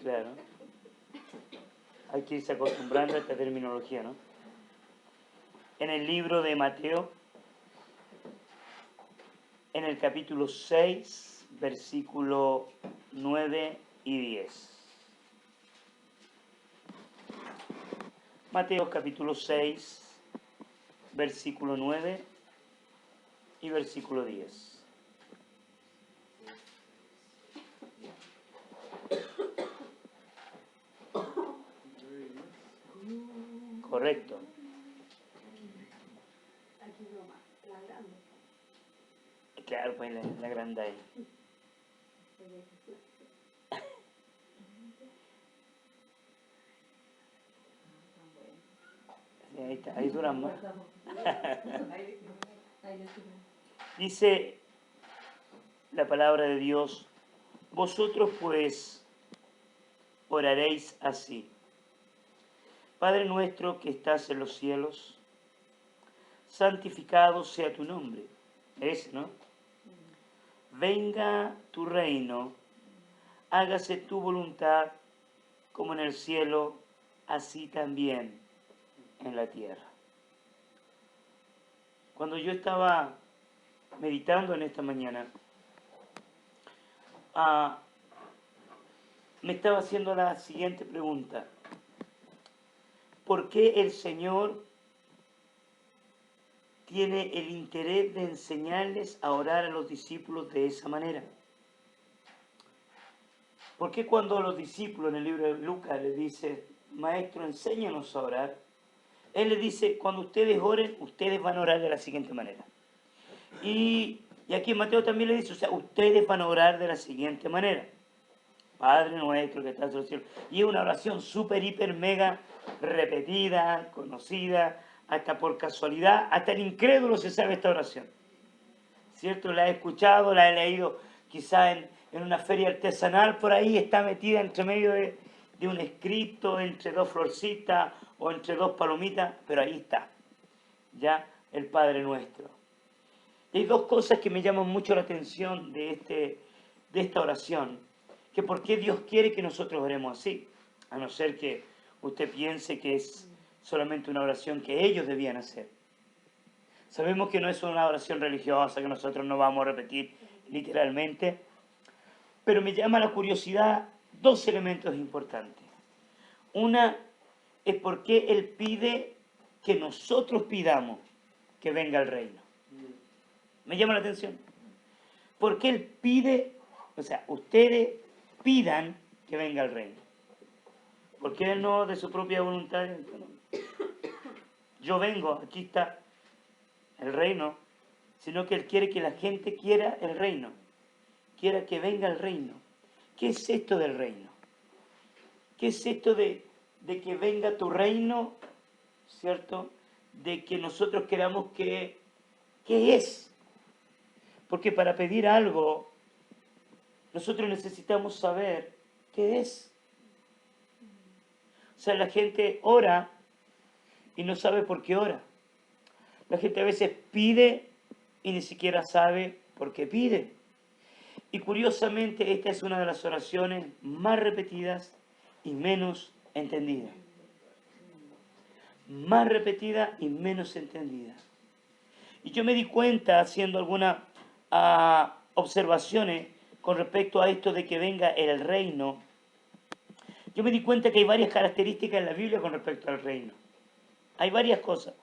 Claro. Hay que irse acostumbrando a esta terminología, ¿no? En el libro de Mateo, en el capítulo 6, versículo 9 y 10. Mateo capítulo 6, versículo 9 y versículo 10. Correcto. Claro, pues la grande ahí. Sí, ahí está, ahí duran más. Dice la palabra de Dios: vosotros pues oraréis así: Padre nuestro que estás en los cielos, santificado sea tu nombre. Ese, ¿no? Venga tu reino, hágase tu voluntad como en el cielo, así también en la tierra. Cuando yo estaba meditando en esta mañana, me estaba haciendo la siguiente pregunta: ¿por qué el Señor tiene el interés de enseñarles a orar a los discípulos de esa manera? ¿Por qué cuando los discípulos en el libro de Lucas les dice, Maestro, enséñanos a orar? Él les dice, cuando ustedes oren, ustedes van a orar de la siguiente manera. Y aquí en Mateo también le dice, o sea, ustedes van a orar de la siguiente manera: Padre nuestro que estás en los cielos. Y es una oración súper, hiper, mega repetida, conocida, hasta por casualidad, hasta el incrédulo se sabe esta oración. ¿Cierto? La he escuchado, la he leído quizá en una feria artesanal, por ahí está metida entre medio de un escrito, entre dos florcitas o entre dos palomitas, pero ahí está, ya el Padre Nuestro. Y hay dos cosas que me llaman mucho la atención de esta oración, que por qué Dios quiere que nosotros oremos así, a no ser que usted piense que es solamente una oración que ellos debían hacer. Sabemos que no es una oración religiosa, que nosotros no vamos a repetir literalmente, pero me llama la curiosidad dos elementos importantes. Una es por qué Él pide que nosotros pidamos que venga el reino. Me llama la atención. ¿Por qué Él pide, o sea, ustedes pidan que venga el reino? ¿Por qué Él no de su propia voluntad? Yo vengo, aquí está el reino, sino que Él quiere que la gente quiera el reino, quiera que venga el reino. ¿Qué es esto del reino? ¿Qué es esto de que venga tu reino, cierto? De que nosotros queramos ¿qué es? Porque para pedir algo, nosotros necesitamos saber qué es. O sea, la gente ora y no sabe por qué ora. La gente a veces pide y ni siquiera sabe por qué pide. Y curiosamente, esta es una de las oraciones más repetidas y menos entendidas. Más repetida y menos entendida. Y yo me di cuenta, haciendo algunas observaciones con respecto a esto de que venga el reino, yo me di cuenta que hay varias características en la Biblia con respecto al reino. Hay varias cosas.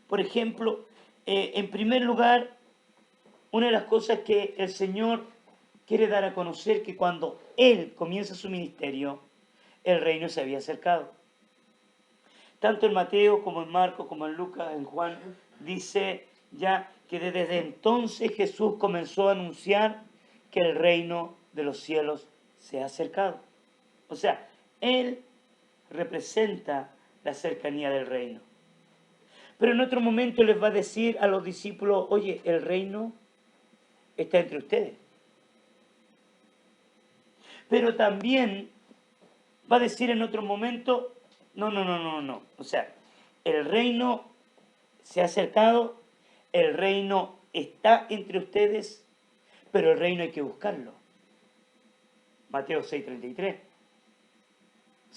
Por ejemplo, en primer lugar, una de las cosas que el Señor quiere dar a conocer, que cuando Él comienza su ministerio, el reino se había acercado. Tanto en Mateo como en Marcos, como en Lucas, en Juan, dice ya que desde entonces Jesús comenzó a anunciar que el reino de los cielos se ha acercado. O sea, Él representa la cercanía del reino. Pero en otro momento les va a decir a los discípulos, oye, el reino está entre ustedes. Pero también va a decir en otro momento, no. O sea, el reino se ha acercado, el reino está entre ustedes, pero el reino hay que buscarlo. Mateo 6:33.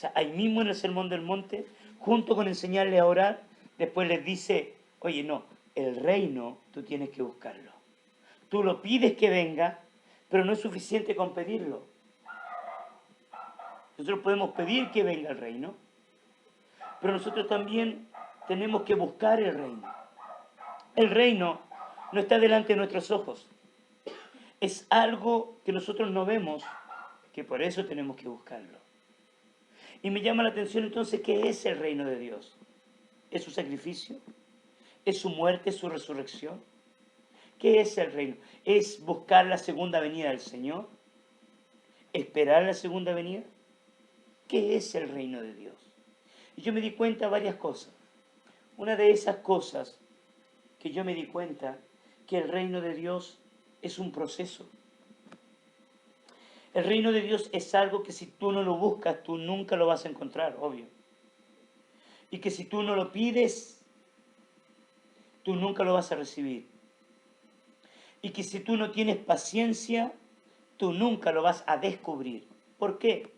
sea, ahí mismo en el Sermón del Monte, junto con enseñarles a orar, después les dice, oye, no, el reino tú tienes que buscarlo. Tú lo pides que venga, pero no es suficiente con pedirlo. Nosotros podemos pedir que venga el reino, pero nosotros también tenemos que buscar el reino. El reino no está delante de nuestros ojos. Es algo que nosotros no vemos, que por eso tenemos que buscarlo. Y me llama la atención entonces, ¿qué es el reino de Dios? ¿Es su sacrificio? ¿Es su muerte? ¿Es su resurrección? ¿Qué es el reino? ¿Es buscar la segunda venida del Señor? ¿Esperar la segunda venida? ¿Qué es el reino de Dios? Y yo me di cuenta de varias cosas. Una de esas cosas que yo me di cuenta, que el reino de Dios es un proceso. El reino de Dios es algo que si tú no lo buscas, tú nunca lo vas a encontrar, obvio. Y que si tú no lo pides, tú nunca lo vas a recibir. Y que si tú no tienes paciencia, tú nunca lo vas a descubrir. ¿Por qué?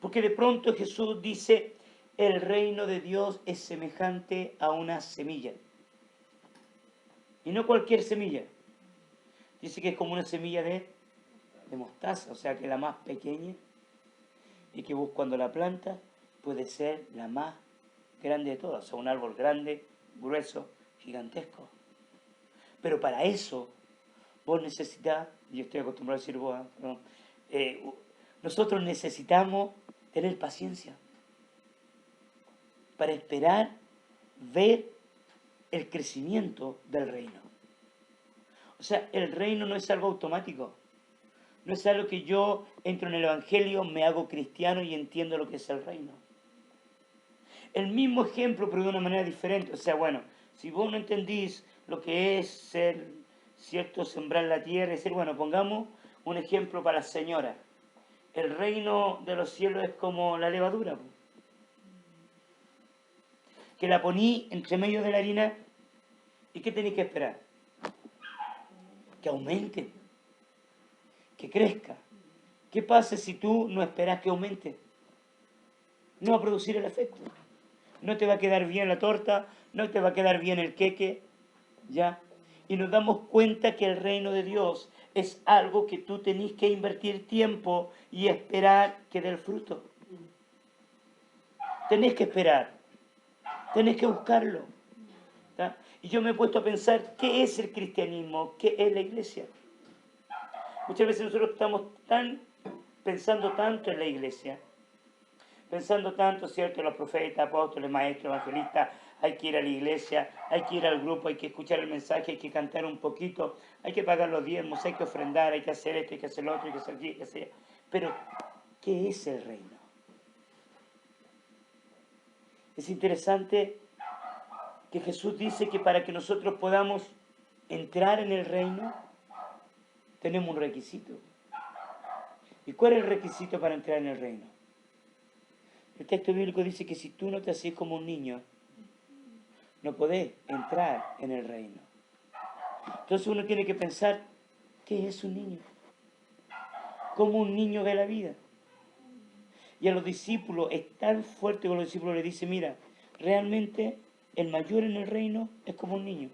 Porque de pronto Jesús dice, el reino de Dios es semejante a una semilla. Y no cualquier semilla. Dice que es como una semilla de mostaza, o sea que la más pequeña, y que vos cuando la plantas puede ser la más grande de todas, o sea, un árbol grande, grueso, gigantesco. Pero para eso vos necesitas, yo estoy acostumbrado a decir vos, ¿no? Nosotros necesitamos tener paciencia para esperar ver el crecimiento del reino. O sea, el reino no es algo automático. No es algo que yo entro en el Evangelio, me hago cristiano y entiendo lo que es el reino. El mismo ejemplo, pero de una manera diferente. O sea, bueno, si vos no entendís lo que es ser, cierto, sembrar la tierra, es decir, bueno, pongamos un ejemplo para la señora. El reino de los cielos es como la levadura, que la poní entre medio de la harina y ¿qué tenéis que esperar? Que aumente, que crezca. ¿Qué pasa si tú no esperas que aumente? No va a producir el efecto. No te va a quedar bien la torta, no te va a quedar bien el queque, ¿ya? Y nos damos cuenta que el reino de Dios es algo que tú tenés que invertir tiempo y esperar que dé el fruto. Tenés que esperar, tenés que buscarlo. ¿Ya? Y yo me he puesto a pensar, ¿qué es el cristianismo? ¿Qué es la iglesia? Muchas veces nosotros estamos pensando tanto en la iglesia, pensando tanto, ¿cierto? Los profetas, apóstoles, maestros, evangelistas, hay que ir a la iglesia, hay que ir al grupo, hay que escuchar el mensaje, hay que cantar un poquito, hay que pagar los diezmos, hay que ofrendar, hay que hacer esto, hay que hacer lo otro, hay que hacer aquí, hay que hacer. Pero, ¿qué es el reino? Es interesante que Jesús dice que para que nosotros podamos entrar en el reino, tenemos un requisito. ¿Y cuál es el requisito para entrar en el reino? El texto bíblico dice que si tú no te haces como un niño, no podés entrar en el reino. Entonces uno tiene que pensar, ¿qué es un niño? ¿Cómo un niño ve la vida? Y a los discípulos es tan fuerte que los discípulos le dicen, mira, realmente el mayor en el reino es como un niño.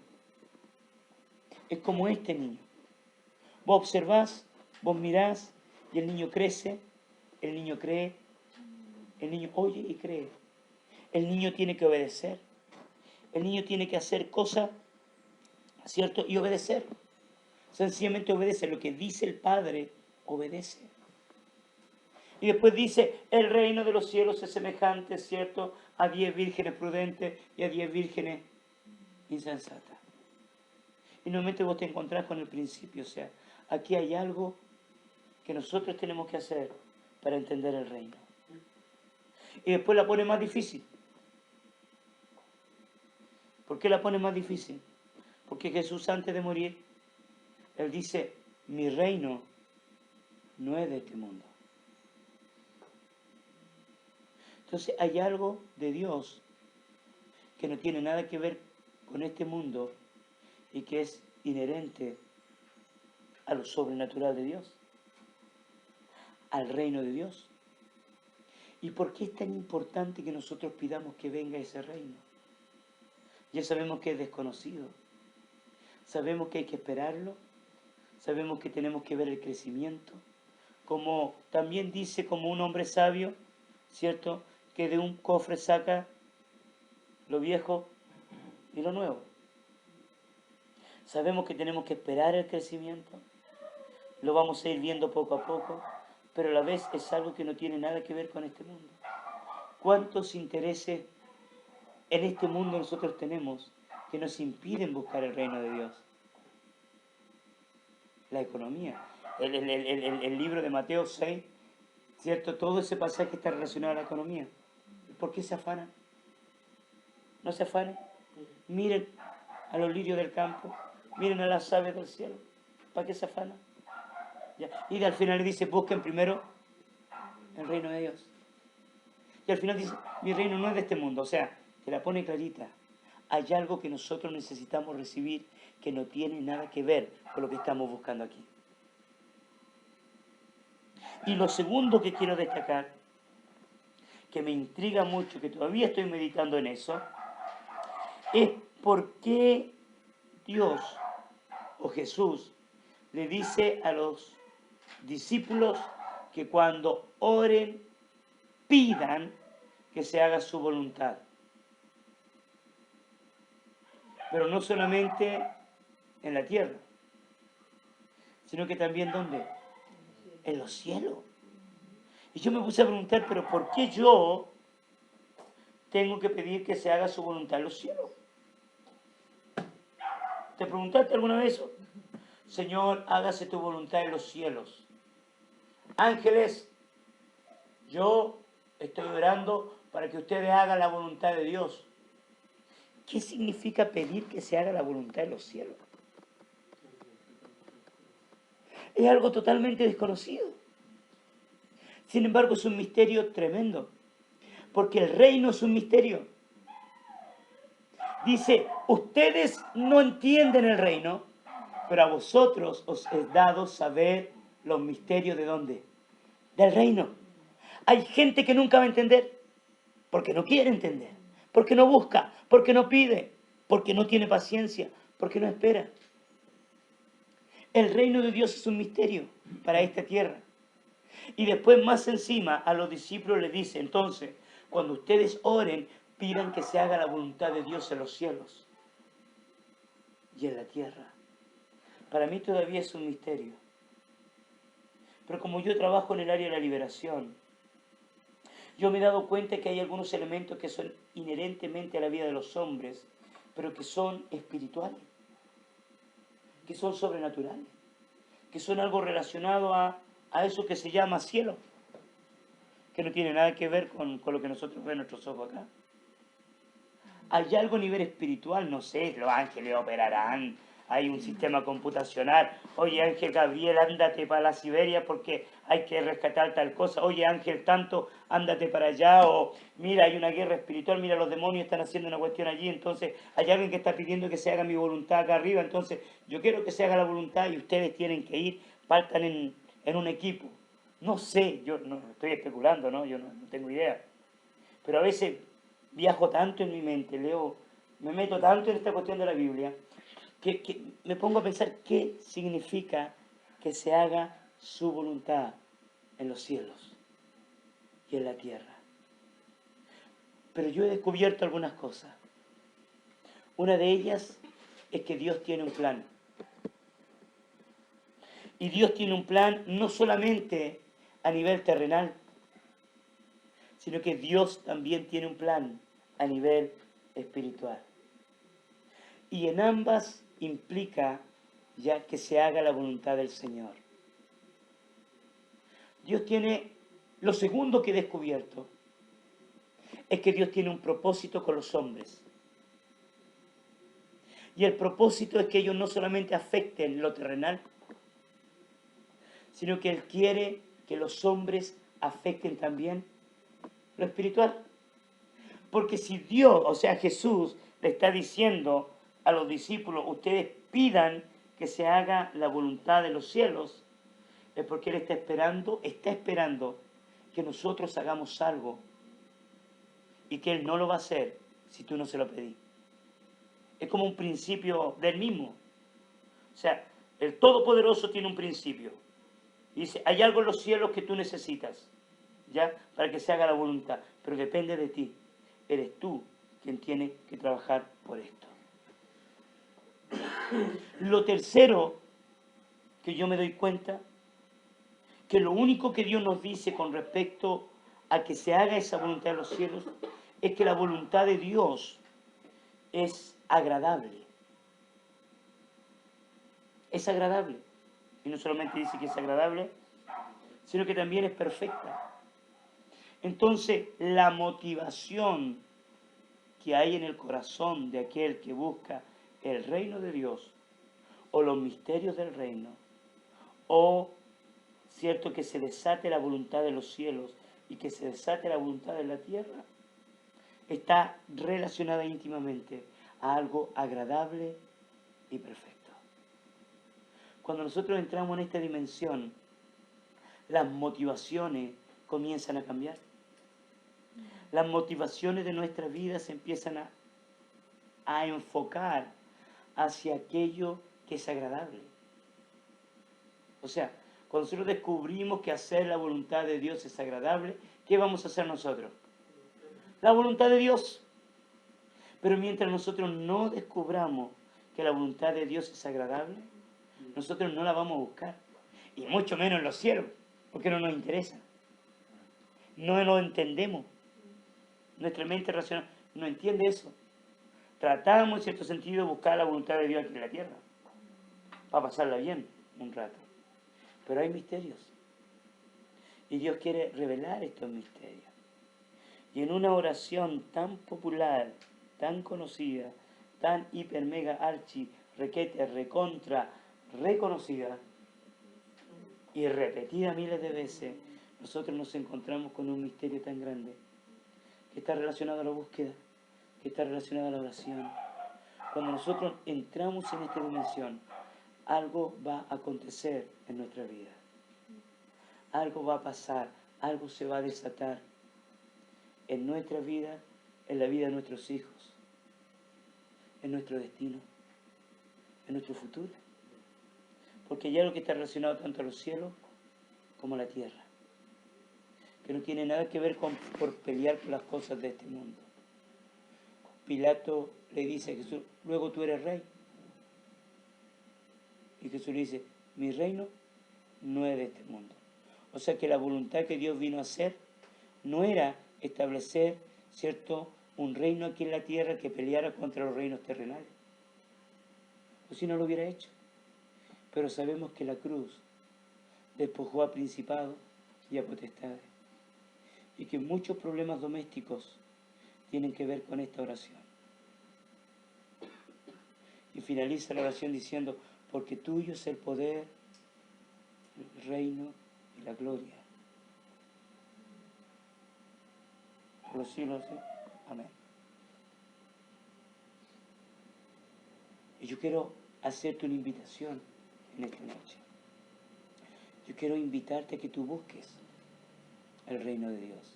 Es como este niño. Vos observás, vos mirás y el niño crece, el niño cree, el niño oye y cree. El niño tiene que obedecer. El niño tiene que hacer cosas, ¿cierto? Y obedecer. Sencillamente obedece. Lo que dice el Padre, obedece. Y después dice, el reino de los cielos es semejante, ¿cierto?, a 10 vírgenes prudentes y a 10 vírgenes insensatas. Y nuevamente vos te encontrás con el principio, o sea, aquí hay algo que nosotros tenemos que hacer para entender el reino. Y después la pone más difícil. ¿Por qué la pone más difícil? Porque Jesús antes de morir, Él dice, mi reino no es de este mundo. Entonces hay algo de Dios que no tiene nada que ver con este mundo y que es inherente a lo sobrenatural de Dios, al reino de Dios. ¿Y por qué es tan importante que nosotros pidamos que venga ese reino? Ya sabemos que es desconocido. Sabemos que hay que esperarlo. Sabemos que tenemos que ver el crecimiento. Como también dice como un hombre sabio, ¿cierto? Que de un cofre saca lo viejo y lo nuevo. Sabemos que tenemos que esperar el crecimiento. Lo vamos a ir viendo poco a poco, pero a la vez es algo que no tiene nada que ver con este mundo. ¿Cuántos intereses en este mundo nosotros tenemos que nos impiden buscar el reino de Dios? La economía. El libro de Mateo 6, ¿cierto? Todo ese pasaje está relacionado a la economía. ¿Por qué se afanan? No se afanen. Miren a los lirios del campo, miren a las aves del cielo. ¿Para qué se afanan? ¿Ya? Y al final le dice, busquen primero el reino de Dios. Y al final dice, mi reino no es de este mundo. O sea, te la pone clarita. Hay algo que nosotros necesitamos recibir que no tiene nada que ver con lo que estamos buscando aquí. Y lo segundo que quiero destacar, que me intriga mucho, que todavía estoy meditando en eso, es por qué Dios o Jesús le dice a los discípulos que cuando oren, pidan que se haga su voluntad. Pero no solamente en la tierra, sino que también ¿dónde? En los cielos. Y yo me puse a preguntar, pero ¿por qué yo tengo que pedir que se haga su voluntad en los cielos? ¿Te preguntaste alguna vez eso? Señor, hágase tu voluntad en los cielos. Ángeles, yo estoy orando para que ustedes hagan la voluntad de Dios. ¿Qué significa pedir que se haga la voluntad en los cielos? Es algo totalmente desconocido. Sin embargo, es un misterio tremendo, porque el reino es un misterio. Dice, ustedes no entienden el reino, pero a vosotros os es dado saber los misterios ¿de dónde? Del reino. Hay gente que nunca va a entender, porque no quiere entender, porque no busca, porque no pide, porque no tiene paciencia, porque no espera. El reino de Dios es un misterio para esta tierra. Y después más encima a los discípulos les dice, entonces, cuando ustedes oren, pidan que se haga la voluntad de Dios en los cielos y en la tierra. Para mí todavía es un misterio. Pero como yo trabajo en el área de la liberación, yo me he dado cuenta que hay algunos elementos que son inherentemente a la vida de los hombres, pero que son espirituales, que son sobrenaturales, que son algo relacionado a eso que se llama cielo, que no tiene nada que ver con lo que nosotros vemos en nuestros ojos acá. Hay algo a nivel espiritual, no sé, los ángeles operarán, hay un sistema computacional. Oye, Ángel Gabriel, ándate para la Siberia porque hay que rescatar tal cosa. Oye, Ángel tanto, ándate para allá. O mira, hay una guerra espiritual, mira, los demonios están haciendo una cuestión allí. Entonces, hay alguien que está pidiendo que se haga mi voluntad acá arriba. Entonces, yo quiero que se haga la voluntad y ustedes tienen que ir, partan en un equipo. No sé, yo no estoy especulando, ¿no? Yo no tengo idea. Pero a veces viajo tanto en mi mente, leo, me meto tanto en esta cuestión de la Biblia, que me pongo a pensar qué significa que se haga su voluntad en los cielos y en la tierra. Pero yo he descubierto algunas cosas. Una de ellas es que Dios tiene un plan. Y Dios tiene un plan no solamente a nivel terrenal, sino que Dios también tiene un plan a nivel espiritual. Y en ambas implica ya que se haga la voluntad del Señor. Dios tiene, lo segundo que he descubierto, es que Dios tiene un propósito con los hombres. Y el propósito es que ellos no solamente afecten lo terrenal, sino que Él quiere que los hombres afecten también lo espiritual. Porque si Dios, o sea Jesús, le está diciendo a los discípulos, ustedes pidan que se haga la voluntad de los cielos, es porque Él está esperando que nosotros hagamos algo y que Él no lo va a hacer si tú no se lo pedís. Es como un principio del mismo. O sea, el Todopoderoso tiene un principio. Dice, hay algo en los cielos que tú necesitas, ¿ya? Para que se haga la voluntad. Pero depende de ti. Eres tú quien tiene que trabajar por esto. Lo tercero que yo me doy cuenta, que lo único que Dios nos dice con respecto a que se haga esa voluntad de los cielos, es que la voluntad de Dios es agradable. Es agradable. Y no solamente dice que es agradable, sino que también es perfecta. Entonces, la motivación que hay en el corazón de aquel que busca el reino de Dios, o los misterios del reino, o cierto que se desate la voluntad de los cielos y que se desate la voluntad de la tierra, está relacionada íntimamente a algo agradable y perfecto. Cuando nosotros entramos en esta dimensión, las motivaciones comienzan a cambiar. Las motivaciones de nuestra vida se empiezan a enfocar hacia aquello que es agradable. O sea, cuando nosotros descubrimos que hacer la voluntad de Dios es agradable, ¿qué vamos a hacer nosotros? La voluntad de Dios. Pero mientras nosotros no descubramos que la voluntad de Dios es agradable, nosotros no la vamos a buscar. Y mucho menos en los cielos, porque no nos interesa. No lo entendemos. Nuestra mente racional no entiende eso. Tratamos en cierto sentido de buscar la voluntad de Dios aquí en la tierra, para pasarla bien un rato. Pero hay misterios. Y Dios quiere revelar estos misterios. Y en una oración tan popular, tan conocida, tan hiper, mega, archi, requete, recontra, reconocida y repetida miles de veces, nosotros nos encontramos con un misterio tan grande que está relacionado a la búsqueda, que está relacionado a la oración. Cuando nosotros entramos en esta dimensión, algo va a acontecer en nuestra vida. Algo va a pasar, algo se va a desatar en nuestra vida, en la vida de nuestros hijos, en nuestro destino, en nuestro futuro. Porque ya lo que está relacionado tanto a los cielos como a la tierra, que no tiene nada que ver por pelear por las cosas de este mundo. Pilato le dice a Jesús, luego tú eres rey. Y Jesús le dice, mi reino no es de este mundo. O sea que la voluntad que Dios vino a hacer no era establecer, ¿cierto?, un reino aquí en la tierra que peleara contra los reinos terrenales. O si no lo hubiera hecho. Pero sabemos que la cruz despojó a principados y a potestades. Y que muchos problemas domésticos tienen que ver con esta oración. Y finaliza la oración diciendo, porque tuyo es el poder, el reino y la gloria. Por los siglos, ¿sí? Amén. Y yo quiero hacerte una invitación en esta noche. Yo quiero invitarte a que tú busques el reino de Dios.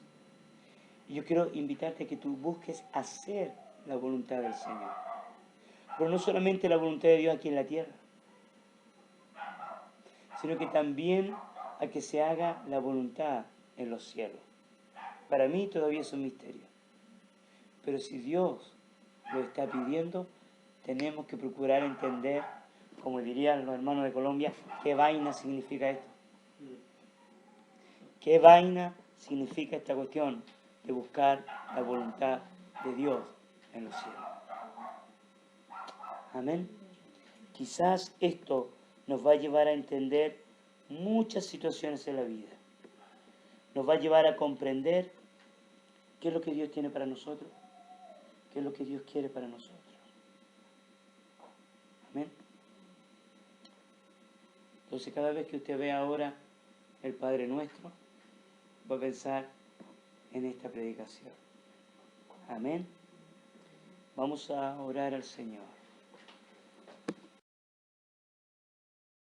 Y yo quiero invitarte a que tú busques hacer la voluntad del Señor. Pero no solamente la voluntad de Dios aquí en la tierra, sino que también a que se haga la voluntad en los cielos. Para mí todavía es un misterio. Pero si Dios lo está pidiendo, tenemos que procurar entender, como dirían los hermanos de Colombia, qué vaina significa esto. ¿Qué vaina significa esta cuestión de buscar la voluntad de Dios en los cielos? Amén. Quizás esto nos va a llevar a entender muchas situaciones en la vida. Nos va a llevar a comprender qué es lo que Dios tiene para nosotros, qué es lo que Dios quiere para nosotros. Amén. Entonces cada vez que usted ve ahora el Padre Nuestro, va a pensar en esta predicación. Amén. Vamos a orar al Señor.